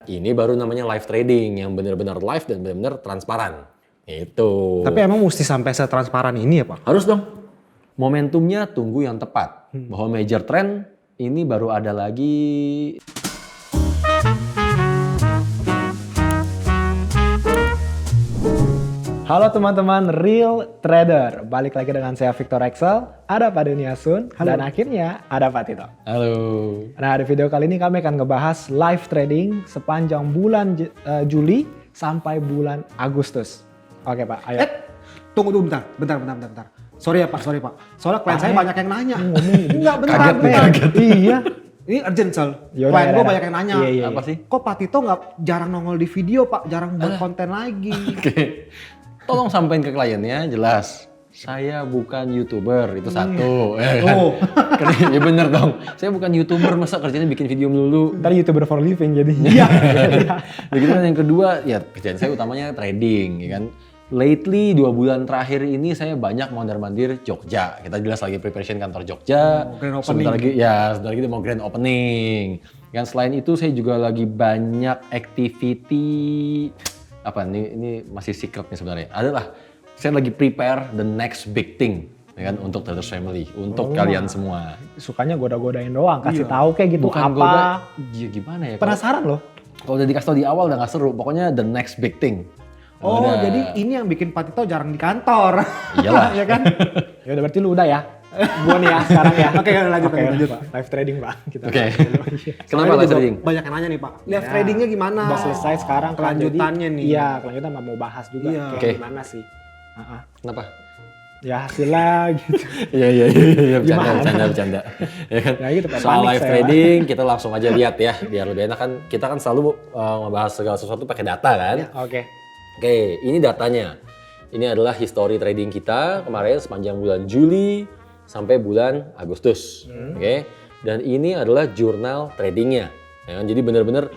ini baru namanya live trading yang benar-benar live dan benar-benar transparan. Itu. Tapi emang mesti sampai setransparan ini ya Pak? Harus dong. Momentumnya tunggu yang tepat. Bahwa major trend ini baru ada lagi. Halo teman-teman Real Trader, balik lagi dengan saya Victor Excel, ada Pak Deni Asun, dan akhirnya ada Pak Tito. Halo. Nah di video kali ini kami akan ngebahas live trading sepanjang bulan Juli sampai bulan Agustus. Oke Pak, ayo. Tunggu dulu bentar. Sorry ya Pak. Soalnya klien saya banyak yang nanya. Enggak bentar. Kaget. Iya. Ini urgent Sal. Yaudah, Klien gue yaudah. banyak yang nanya. Iya. Apa sih? Kok Pak Tito jarang nongol di video Pak? Jarang buat konten lagi. Oke. Tolong sampaikan ke kliennya jelas. Saya bukan YouTuber, itu satu. Ya, kan? Oh. Ya bener dong. Saya bukan YouTuber, masa kerjanya bikin video melulu. Ntar YouTuber for living jadi. Iya. Begitu kan yang kedua, ya kerjaan saya utamanya trading, ya kan. Lately 2 bulan terakhir ini saya banyak mondar-mandir Jogja. Kita jelas lagi preparation kantor Jogja. Grand opening. Sebentar lagi mau grand opening. Kan selain itu saya juga lagi banyak activity apa ini masih secret nih sebenarnya. Adalah saya lagi prepare the next big thing, ya kan, untuk Traders Family, untuk kalian semua. Sukanya goda-godain doang, kasih tahu kayak gitu Bukan apa. goda, ya gimana ya? Penasaran loh. Kalau udah dikasih tau di awal udah gak seru. Pokoknya the next big thing. Oh Udah. jadi ini yang bikin Pak Tito jarang di kantor. Iyalah. Ya kan? Ya udah berarti lu udah ya. Gua nih ya sekarang ya. Oke, lanjut. Pak. Live trading Pak. Kita Oke. Soalnya Kenapa juga live trading? Banyak yang nanya nih Pak. Live Ya, tradingnya gimana? Udah selesai sekarang kan, Kelanjutannya jadi, nih. Iya, kelanjutan mau bahas juga Iya. kayak Oke. gimana sih. Kenapa? Ya hasilnya gitu. Iya, Gimana? bercanda. Ya kan? Ya gitu, Pak. Soal Panik live saya. trading kita langsung aja lihat ya, biar lebih enak kan. Kita kan selalu ngebahas segala sesuatu pakai data kan. Oke. Oke, ini datanya. Ini adalah history trading kita kemarin sepanjang bulan Juli sampai bulan Agustus. Oke. Dan ini adalah jurnal tradingnya. Ya kan? Jadi benar-benar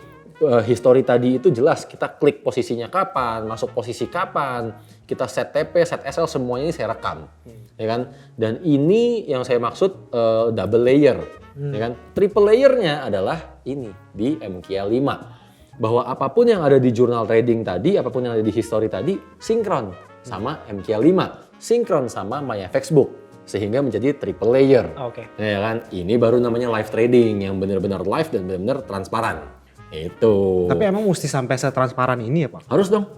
history tadi itu jelas. Kita klik posisinya kapan, masuk posisi kapan, kita set TP, set SL, semuanya ini saya rekam. Ya kan? Dan ini yang saya maksud double layer. Ya kan? Triple layernya adalah ini di MQL 5. Bahwa apapun yang ada di jurnal trading tadi, apapun yang ada di history tadi, sinkron sama MQL 5, sinkron sama MyFXbook, sehingga menjadi triple layer. Oke. Ya kan? Ini baru namanya live trading yang benar-benar live dan benar-benar transparan. Itu. Tapi emang mesti sampai setransparan ini ya Pak? Harus dong.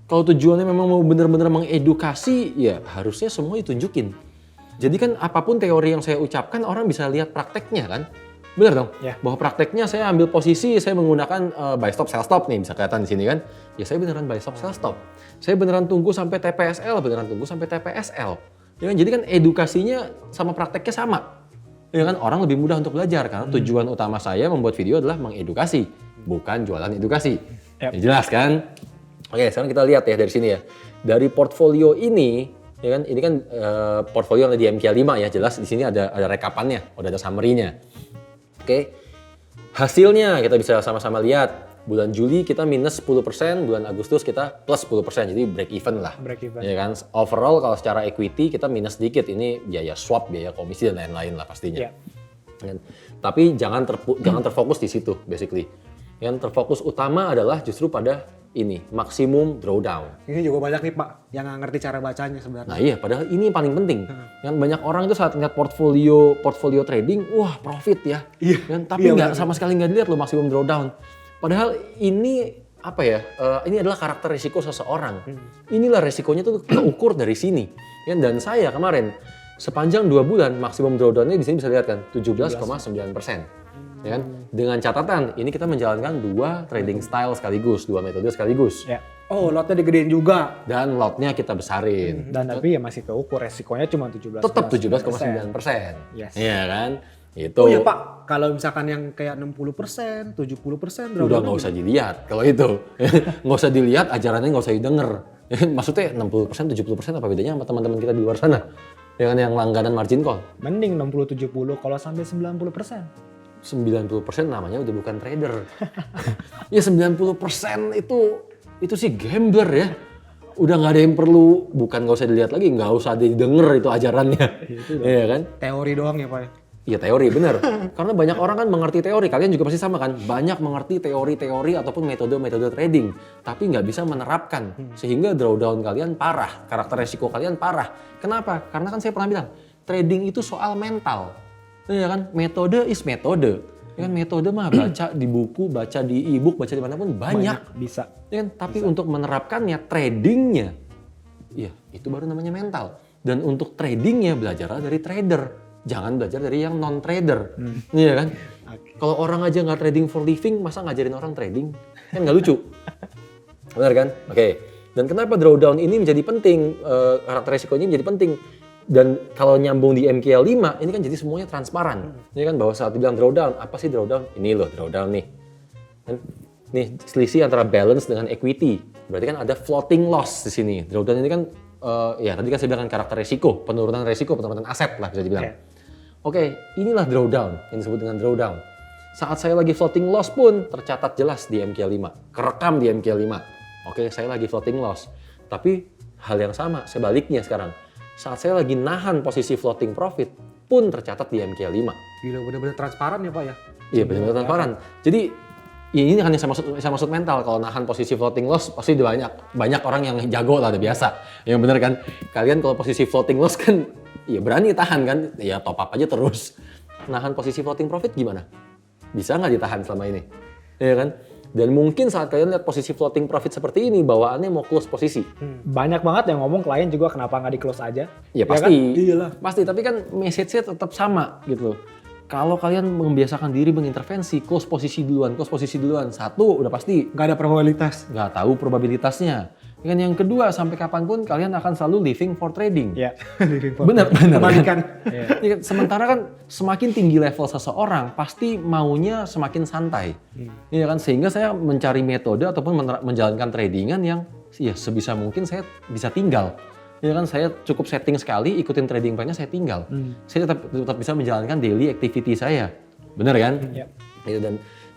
Kalau tujuannya memang mau benar-benar mengedukasi, ya harusnya semua ditunjukin. Jadi kan apapun teori yang saya ucapkan, orang bisa lihat prakteknya kan? Bener dong? Ya. Bahwa prakteknya saya ambil posisi, saya menggunakan buy stop, sell stop nih, bisa kelihatan di sini kan. Ya saya beneran buy stop, sell stop. Saya beneran tunggu sampai TPSL, beneran tunggu sampai TPSL. Ya kan? Jadi kan edukasinya sama prakteknya sama. Ya kan? Orang lebih mudah untuk belajar, karena tujuan utama saya membuat video adalah mengedukasi, bukan jualan edukasi. Yap. Ya, jelas kan? Oke, sekarang kita lihat ya dari sini ya. Dari portfolio ini, ya kan, ini kan portfolio yang ada di MQL 5 ya, jelas di sini ada rekapannya, udah ada summary-nya. Oke, hasilnya kita bisa sama-sama lihat. Bulan Juli kita minus 10%, bulan Agustus kita plus 10%, jadi break even lah. Break even. Ya kan, overall kalau secara equity kita minus sedikit, ini biaya swap, biaya komisi dan lain-lain lah pastinya. Iya. Kan? Tapi jangan terfokus di situ, basically. Yang terfokus utama adalah justru pada ini, maksimum drawdown. Ini juga banyak nih Pak yang nggak ngerti cara bacanya sebenarnya. Nah iya, padahal ini yang paling penting. Yang banyak orang itu saat ngeliat portfolio trading, wah profit ya. Iya. Kan? Tapi Iya, nggak benar. sama sekali nggak dilihat loh maksimum drawdown. Padahal ini apa ya? Ini adalah karakter risiko seseorang. Inilah risikonya tuh keukur dari sini. Ya, dan saya kemarin sepanjang 2 bulan maksimum drawdownnya di sini bisa lihat kan 17,9%. Ya kan? Dengan catatan ini kita menjalankan 2 trading style sekaligus, 2 metode sekaligus. Ya. Oh lotnya digedein juga. Dan lotnya kita besarin. Dan tapi ya masih keukur, resikonya cuma 17. Tetap 17,9%. Yes. Iya kan? Itu. Oh ya Pak, kalau misalkan yang kayak 60%, 70%, Udah nggak usah dilihat kalau itu. Nggak usah dilihat, ajarannya nggak usah didengar. Maksudnya 60%, 70% apa bedanya sama teman-teman kita di luar sana? Ya kan, yang langganan margin call. Mending 60-70 kalau sampai 90%. 90% namanya udah bukan trader. Ya 90% itu sih gambler ya. Udah nggak ada yang perlu, bukan nggak usah dilihat lagi, nggak usah didengar itu ajarannya. Iya kan? Teori doang ya Pak ya? Iya teori, benar. Karena banyak orang kan mengerti teori, kalian juga pasti sama kan? Banyak mengerti teori-teori ataupun metode-metode trading, tapi nggak bisa menerapkan. Sehingga drawdown kalian parah, karakter resiko kalian parah. Kenapa? Karena kan saya pernah bilang, trading itu soal mental. Ya kan? Metode is metode. Ya kan? Metode mah baca di buku, baca di e-book, baca dimanapun banyak. Bisa. Ya kan? Tapi untuk menerapkannya, tradingnya, ya itu baru namanya mental. Dan untuk tradingnya belajarlah dari trader. Jangan belajar dari yang non-trader, iya kan? Kalau orang aja nggak trading for living, masa ngajarin orang trading? Kan nggak lucu. Benar kan? Oke. Dan kenapa drawdown ini menjadi penting, karakter resikonya menjadi penting. Dan kalau nyambung di MKL 5, ini kan jadi semuanya transparan. Ini kan bahwa saat dibilang drawdown, apa sih drawdown? Ini loh drawdown nih. Dan nih selisih antara balance dengan equity. Berarti kan ada floating loss di sini. Drawdown ini kan, ya tadi kan saya bilang kan karakter resiko, penurunan aset lah bisa dibilang. Oke, inilah drawdown yang disebut dengan drawdown. Saat saya lagi floating loss pun tercatat jelas di MK5, kerekam di MK5. Oke, saya lagi floating loss. Tapi hal yang sama, sebaliknya sekarang. Saat saya lagi nahan posisi floating profit pun tercatat di MK5. Gila, bener-bener transparan ya Pak ya? Iya, benar-benar transparan. Jadi ini kan yang saya maksud mental. Kalau nahan posisi floating loss pasti banyak orang yang jago lah, udah biasa. Yang bener kan? Kalian kalau posisi floating loss kan ya berani tahan kan, ya top up aja terus. Nahan posisi floating profit gimana? Bisa nggak ditahan selama ini? Ya kan? Dan mungkin saat kalian lihat posisi floating profit seperti ini, bawaannya mau close posisi. Banyak banget yang ngomong klien juga kenapa nggak di close aja. Ya pasti, kan? Iyalah. Pasti. Tapi kan message-nya tetap sama gitu. Kalau kalian membiasakan diri mengintervensi, close posisi duluan. Satu, udah pasti. Nggak ada probabilitas. Nggak tahu probabilitasnya. Dan yang kedua, sampai kapanpun kalian akan selalu living for trading. Iya. Benar. Kebalikan. Ya, sementara kan semakin tinggi level seseorang, pasti maunya semakin santai. Iya kan? Sehingga saya mencari metode ataupun menjalankan tradingan yang ya sebisa mungkin saya bisa tinggal. Ya kan, saya cukup setting sekali, ikutin trading plan-nya, saya tinggal. Saya tetap bisa menjalankan daily activity saya. Benar kan? Iya. Ya,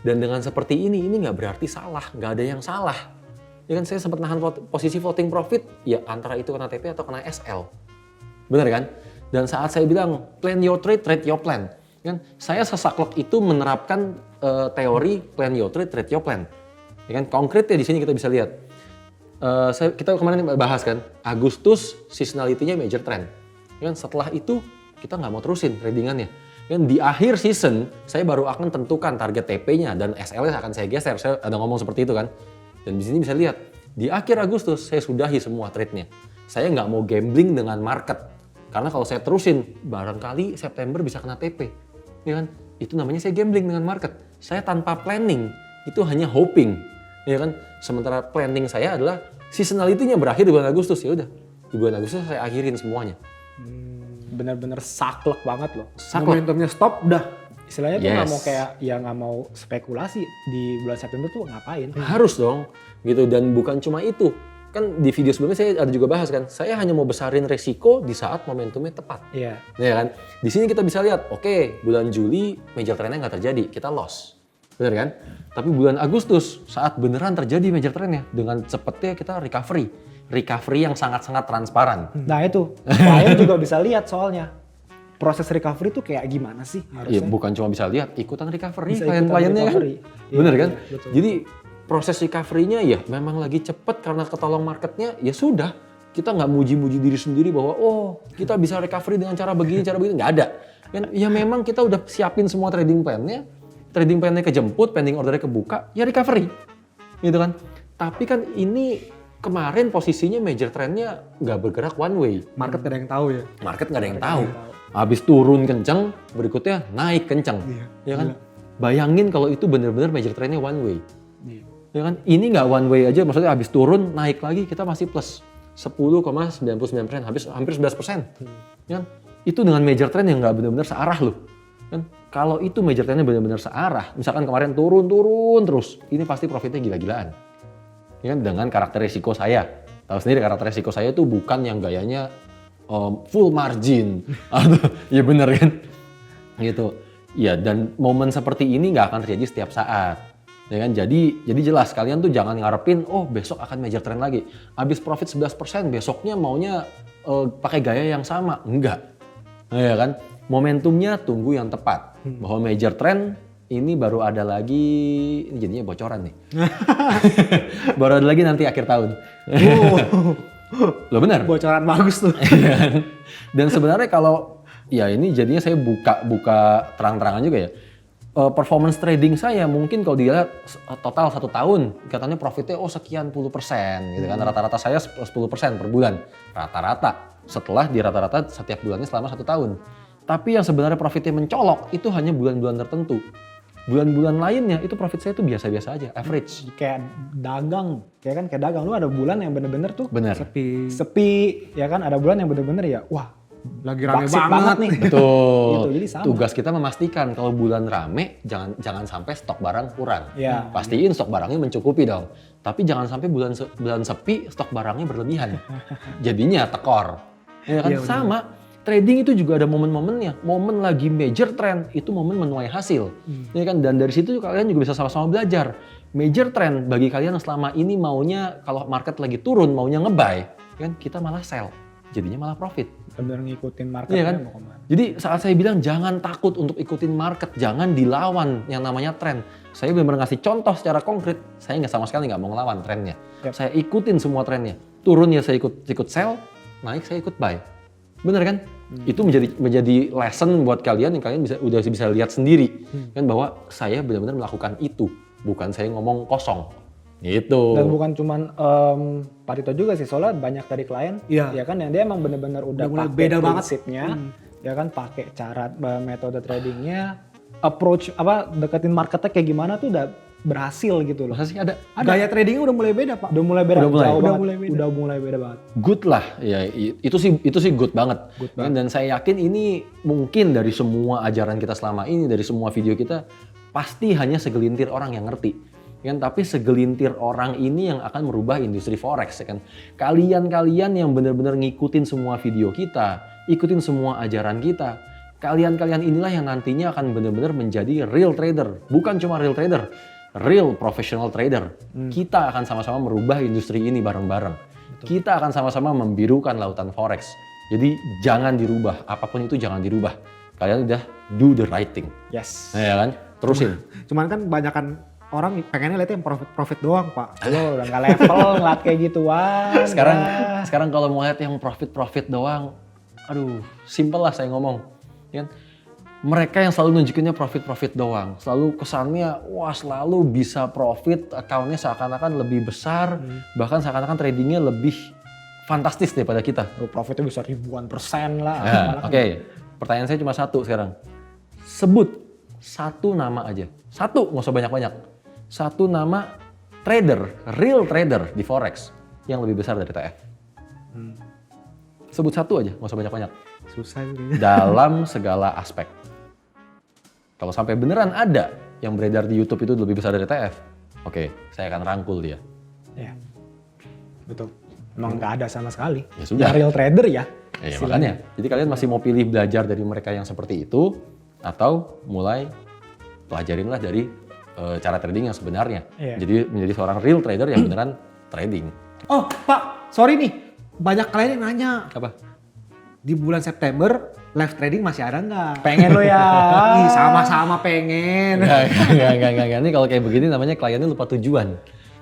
dan dengan seperti ini nggak berarti salah, nggak ada yang salah. Ya kan, saya sempat nahan posisi floating profit, ya antara itu kena TP atau kena SL. Benar kan? Dan saat saya bilang, plan your trade, trade your plan. Kan, saya sesaklek itu menerapkan teori plan your trade, trade your plan. Ya kan, konkretnya di sini kita bisa lihat. Kita kemarin bahas kan, Agustus seasonality-nya major trend. Kan setelah itu kita nggak mau terusin tradingannya. Kan di akhir season saya baru akan tentukan target TP-nya dan SL-nya akan saya geser. Saya ada ngomong seperti itu kan. Dan di sini bisa lihat di akhir Agustus saya sudahi semua trade-nya. Saya nggak mau gambling dengan market karena kalau saya terusin barangkali September bisa kena TP. Ya kan? Itu namanya saya gambling dengan market. Saya tanpa planning, itu hanya hoping. Ya kan, sementara planning saya adalah seasonality-nya berakhir di bulan Agustus, ya udah di bulan Agustus saya akhirin semuanya. Bener-bener saklek banget loh. Momentumnya stop, udah. Istilahnya tuh nggak mau kayak ya nggak mau spekulasi di bulan September tuh ngapain? Harus dong, gitu. Dan bukan cuma itu, kan di video sebelumnya saya ada juga bahas kan, saya hanya mau besarin resiko di saat momentumnya tepat. Iya. Ya kan, di sini kita bisa lihat, oke, bulan Juli major trendnya nggak terjadi, kita loss. Bener kan? Tapi bulan Agustus saat beneran terjadi major trendnya, dengan cepatnya kita recovery yang sangat-sangat transparan. Nah itu, klien juga bisa lihat soalnya proses recovery itu kayak gimana sih Ya harusnya. bukan cuma bisa lihat, ikutan recovery Bisa klien-kliennya kan. recovery. Iya, Bener kan? betul. Jadi proses recovery-nya ya memang lagi cepet karena ketolong marketnya, ya sudah. Kita nggak muji-muji diri sendiri bahwa oh kita bisa recovery dengan cara begini, nggak ada. Kan ya memang kita udah siapin semua trading plan-nya kejemput, pending ordernya kebuka, ya recovery. Gitu kan. Tapi kan ini kemarin posisinya major trend-nya nggak bergerak one way. Market gak ada yang tahu ya. Market nggak ada yang tahu. Habis turun kenceng, berikutnya naik kenceng. Iya, Ya kan? Bayangin kalau itu benar-benar major trend-nya one way. Ya kan? Ini nggak one way aja, maksudnya habis turun naik lagi kita masih plus 10,99%, hampir 11%. Ya kan? Itu dengan major trend yang nggak benar-benar searah loh. Kan? Kalau itu major trend-nya benar-benar searah, misalkan kemarin turun terus, ini pasti profitnya gila-gilaan. Ya kan? Dengan karakter risiko saya. Tahu sendiri karakter risiko saya itu bukan yang gayanya full margin. Ya bener kan? Gitu. Ya dan momen seperti ini nggak akan terjadi setiap saat. Ya kan? Jadi jelas kalian tuh jangan ngarepin oh besok akan major trend lagi. Habis profit 11%, besoknya maunya pakai gaya yang sama. Enggak. Ya kan? Momentumnya tunggu yang tepat. Bahwa major trend ini baru ada lagi, ini jadinya bocoran nih. Baru ada lagi nanti akhir tahun. Loh benar? Bocoran bagus tuh. Dan sebenarnya kalau ya ini jadinya saya buka terang-terangan juga ya. Performance trading saya mungkin kalau dilihat total 1 tahun katanya profitnya sekian puluh persen gitu kan. Rata-rata saya 10% per bulan. Rata-rata. Setelah di rata-rata setiap bulannya selama 1 tahun. Tapi yang sebenarnya profitnya mencolok itu hanya bulan-bulan tertentu. Bulan-bulan lainnya itu profit saya itu biasa-biasa aja, average. Kayak dagang, kayak dagang. Lu ada bulan yang bener-bener tuh Bener. sepi, ya kan? Ada bulan yang bener-bener ya, wah Lagi rame baksit banget nih. Betul. Gitu, jadi sama. Tugas kita memastikan kalau bulan rame jangan sampai stok barang kurang. Ya. Pastiin stok barangnya mencukupi dong. Tapi jangan sampai bulan sepi stok barangnya berlebihan. Jadinya tekor. Ya kan Iya, sama. Trading itu juga ada momen-momennya. Momen lagi major trend itu momen menuai hasil. Ya kan, dan dari situ kalian juga bisa sama-sama belajar. Major trend bagi kalian yang selama ini maunya kalau market lagi turun maunya nge-buy, kan kita malah sell. Jadinya malah profit. Bener ngikutin Iya marketnya kan? mau kemana. Jadi saat saya bilang jangan takut untuk ikutin market, jangan dilawan yang namanya tren. Saya benar-benar ngasih contoh secara konkret, saya nggak sama sekali nggak mau ngelawan trennya. Yap. Saya ikutin semua trennya. Turun ya saya ikut sell, naik saya ikut buy. Bener kan? Itu menjadi lesson buat kalian yang kalian udah bisa lihat sendiri kan bahwa saya benar-benar melakukan itu, bukan saya ngomong kosong. Gitu. Dan bukan cuman Pak Tito juga sih, soalnya banyak dari klien, Iya. ya kan yang dia emang bener-bener udah mulai pakai beda banget. prinsipnya, ya kan pakai cara metode tradingnya, approach deketin marketnya kayak gimana tuh udah berhasil gitu loh. Masa sih ada? Gaya tradingnya udah mulai beda, Pak. Udah mulai beda, Udah mulai. jauh Udah banget. mulai beda. Udah mulai beda banget. Good lah, ya itu sih good banget. Dan saya yakin ini mungkin dari semua ajaran kita selama ini, dari semua video kita, pasti hanya segelintir orang yang ngerti. Kan, tapi segelintir orang ini yang akan merubah industri forex, ya kan. Kalian yang benar-benar ngikutin semua video kita, ikutin semua ajaran kita, kalian inilah yang nantinya akan benar-benar menjadi real trader. Bukan cuma real trader, real professional trader. Kita akan sama-sama merubah industri ini bareng-bareng. Kita akan sama-sama membirukan lautan forex. Jadi jangan dirubah, apapun itu jangan dirubah. Kalian udah do the right thing. Yes. Ya kan? Terusin. Cuman kan banyakan orang pengennya lihat yang profit doang, Pak. Lo udah nggak level ngeliat kayak gituan. Sekarang kalau mau lihat yang profit doang, aduh, simple lah saya ngomong. Ya kan? Mereka yang selalu nunjukinnya profit doang, selalu kesannya wah selalu bisa profit, account-nya seakan-akan lebih besar, bahkan seakan-akan tradingnya lebih fantastis daripada kita. Profitnya bisa ribuan persen lah. Nah, Oke. Pertanyaan saya cuma satu sekarang. Sebut satu nama aja, satu nggak usah banyak-banyak. Satu nama trader, real trader di forex yang lebih besar dari TF. Sebut satu aja, nggak usah banyak-banyak. Susah ini. Dalam segala aspek. Kalau sampai beneran ada yang beredar di YouTube itu lebih besar dari TF, oke, saya akan rangkul dia. Ya, betul. Emang nggak ada sama sekali. Ya sudah. Yang real trader ya. Ya, makanya. Jadi kalian masih mau pilih belajar dari mereka yang seperti itu atau mulai pelajarinlah dari cara trading yang sebenarnya. Iya. Jadi menjadi seorang real trader yang beneran trading. Oh, Pak, sorry nih. Banyak klien yang nanya, Apa? di bulan September live trading masih ada nggak? Pengen lo ya. Ih, sama-sama pengen. Enggak. Ini kalau kayak begini namanya kliennya lupa tujuan.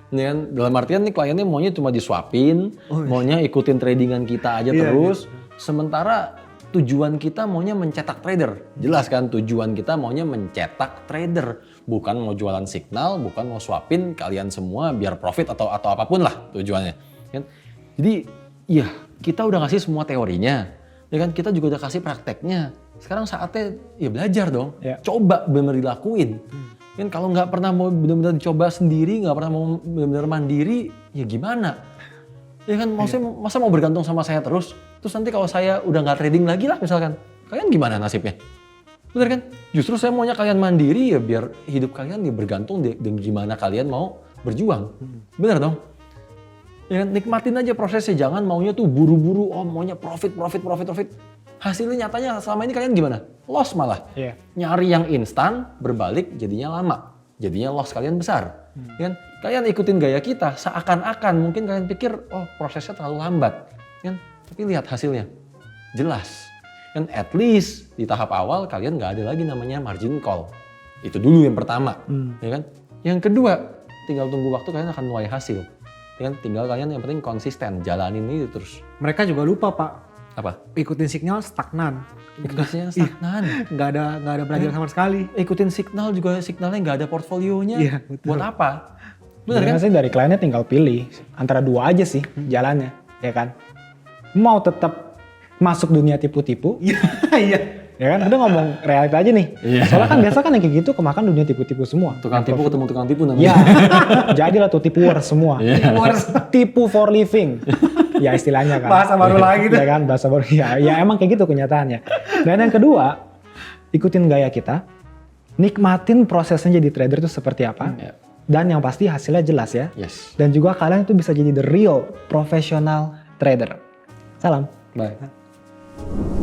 Ini kan dalam artian nih kliennya maunya cuma disuapin, maunya ikutin tradingan kita aja Iya, terus. Sementara tujuan kita maunya mencetak trader. Jelas kan tujuan kita maunya mencetak trader. Bukan mau jualan signal, bukan mau swapin kalian semua biar profit atau apapun lah tujuannya. Kan? Jadi iya kita udah kasih semua teorinya. Ya kan kita juga udah kasih prakteknya. Sekarang saatnya ya belajar dong. Ya. Coba bener dilakuin. Kan kalau nggak pernah mau benar-benar dicoba sendiri, nggak pernah mau benar-benar mandiri, ya gimana? Ya kan maksudnya masa mau bergantung sama saya terus nanti kalau saya udah nggak trading lagi lah misalkan, kalian gimana nasibnya? Bener kan? Justru saya maunya kalian mandiri ya biar hidup kalian ya bergantung dengan gimana kalian mau berjuang. Bener dong? Ya kan? Nikmatin aja prosesnya, jangan maunya tuh buru-buru, maunya profit. Hasilnya nyatanya selama ini kalian gimana? Loss malah. Iya. Nyari yang instan, berbalik jadinya lama. Jadinya loss kalian besar. Ya kan? Kalian ikutin gaya kita, seakan-akan mungkin kalian pikir, prosesnya terlalu lambat. Ya kan? Tapi lihat hasilnya, jelas. Kan at least di tahap awal kalian nggak ada lagi namanya margin call. Itu dulu yang pertama, ya kan? Yang kedua, tinggal tunggu waktu kalian akan nuai hasil. Ya kan? Tinggal kalian yang penting konsisten, jalanin ini terus. Mereka juga lupa Pak, Apa? ikutin signal stagnan. Ikutin stagnan. Nggak ada belajar sama sekali. Ikutin signal juga signalnya nggak ada portfolionya. Iya, betul. Buat apa? Benar kan? Sebenarnya sih dari kliennya tinggal pilih antara dua aja sih jalannya, ya kan? Mau tetap masuk dunia tipu-tipu, Iya, iya. ya kan? Udah ngomong realita aja nih. Soalnya kan biasa kan yang kayak gitu kemakan dunia tipu-tipu semua. Tukang tipu ketemu tukang tipu namanya. Ya, jadilah tuh tipuer semua. Tipu for living. Ya istilahnya kan. Bahasa baru lagi tuh. Ya kan, bahasa baru. Ya emang kayak gitu kenyataannya. Dan yang kedua, ikutin gaya kita. Nikmatin prosesnya jadi trader itu seperti apa. Dan yang pasti hasilnya jelas ya. Yes. Dan juga kalian itu bisa jadi the real professional trader. Salam. Bye.